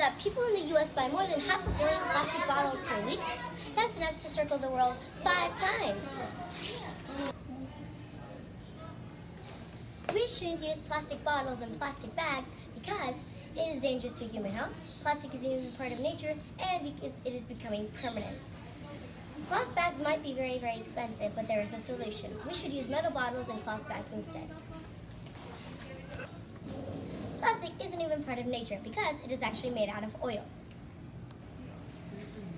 that people in the U.S. buy more than 500 million plastic bottles per week. That's enough to circle the world 5 times. We shouldn't use plastic bottles and plastic bags because it is dangerous to human health. Plastic is even part of nature, and because it is becoming permanent. Cloth bags might be very, very expensive, but there is a solution. We should use metal bottles and cloth bags instead. Plastic isn't even part of nature because it is actually made out of oil.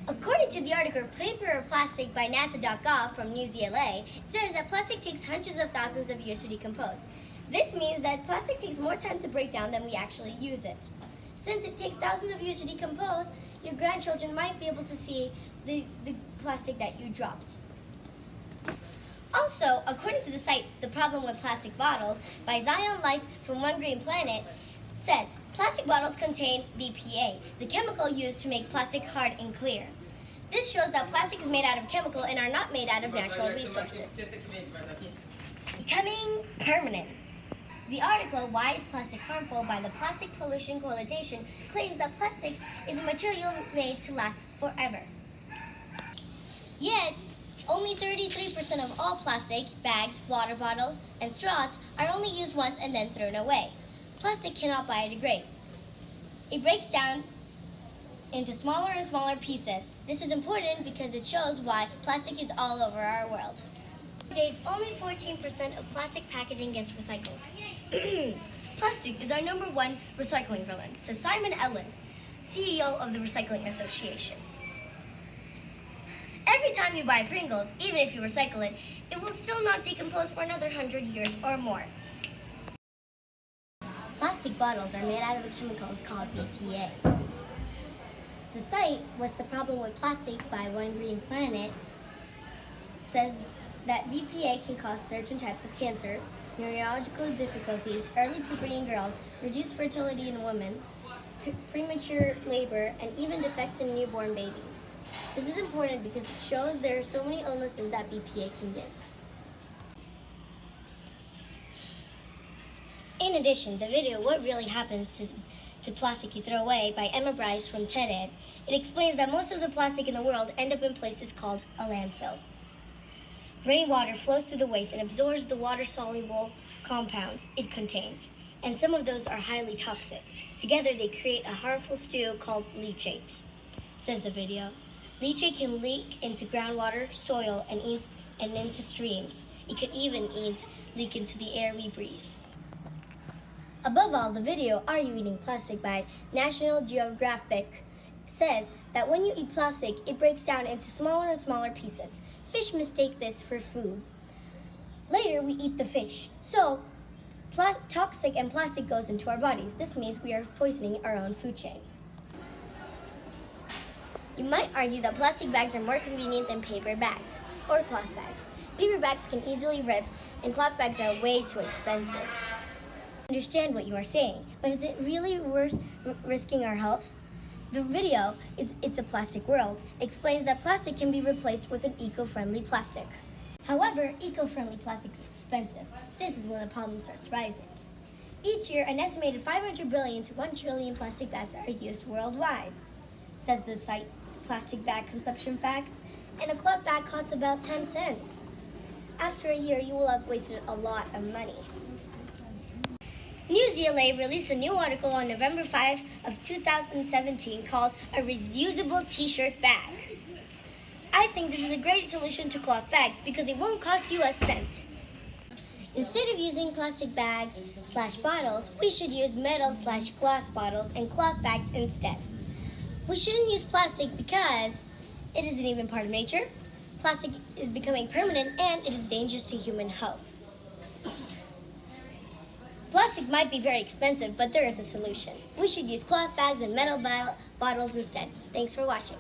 According to the article Paper or Plastic by NASA.gov from NewsELA, it says that plastic takes hundreds of thousands of years to decompose. This means that plastic takes more time to break down than we actually use it. Since it takes thousands of years to decompose, your grandchildren might be able to see the plastic that you dropped. Also, according to the site The Problem with Plastic Bottles by Zion Lights from One Green Planet, says plastic bottles contain BPA, the chemical used to make plastic hard and clear. This shows that plastic is made out of chemical and are not made out of natural resources. Becoming permanent. The article, Why is Plastic Harmful by the Plastic Pollution Coalition, claims that plastic is a material made to last forever. Yet, only 33% of all plastic, bags, water bottles, and straws are only used once and then thrown away. Plastic cannot biodegrade. It breaks down into smaller and smaller pieces. This is important because it shows why plastic is all over our world. Nowadays, only 14% of plastic packaging gets recycled. Plastic is our #1 recycling villain, says Simon Ellen, CEO of the Recycling Association. Every time you buy Pringles, even if you recycle it, it will still not decompose for another 100 years or more. Plastic bottles are made out of a chemical called BPA. The site, What's the Problem with Plastic by One Green Planet, says that BPA can cause certain types of cancer, neurological difficulties, early puberty in girls, reduced fertility in women, premature labor, and even defects in newborn babies. This is important because it shows there are so many illnesses that BPA can give. In addition, the video What Really Happens to Plastic You Throw Away by Emma Bryce from TED-Ed, it explains that most of the plastic in the world end up in places called a landfill. Rainwater flows through the waste and absorbs the water-soluble compounds it contains, and some of those are highly toxic. Together they create a harmful stew called leachate, says the video. Leachate can leak into groundwater, soil, and into streams. It could even leak into the air we breathe. Above all, the video Are You Eating Plastic by National Geographic says that when you eat plastic, it breaks down into smaller and smaller pieces. Fish mistake this for food. Later, we eat the fish. So, toxic and plastic goes into our bodies. This means we are poisoning our own food chain. You might argue that plastic bags are more convenient than paper bags or cloth bags. Paper bags can easily rip, and cloth bags are way too expensive. I understand what you are saying, but is it really worth risking our health? The video, It's a Plastic World, explains that plastic can be replaced with an eco-friendly plastic. However, eco-friendly plastic is expensive. This is when the problem starts rising. Each year, an estimated 500 billion to 1 trillion plastic bags are used worldwide, says the site Plastic Bag Consumption Facts, and a cloth bag costs about 10 cents. After a year, you will have wasted a lot of money. NewsELA released a new article on November 5 of 2017 called A Reusable T-Shirt Bag. I think this is a great solution to cloth bags because it won't cost you a cent. Instead of using plastic bags/bottles, we should use metal/glass bottles and cloth bags instead. We shouldn't use plastic because it isn't even part of nature. Plastic is becoming permanent and it is dangerous to human health. Plastic might be very expensive, but there is a solution. We should use cloth bags and metal bottles instead. Thanks for watching.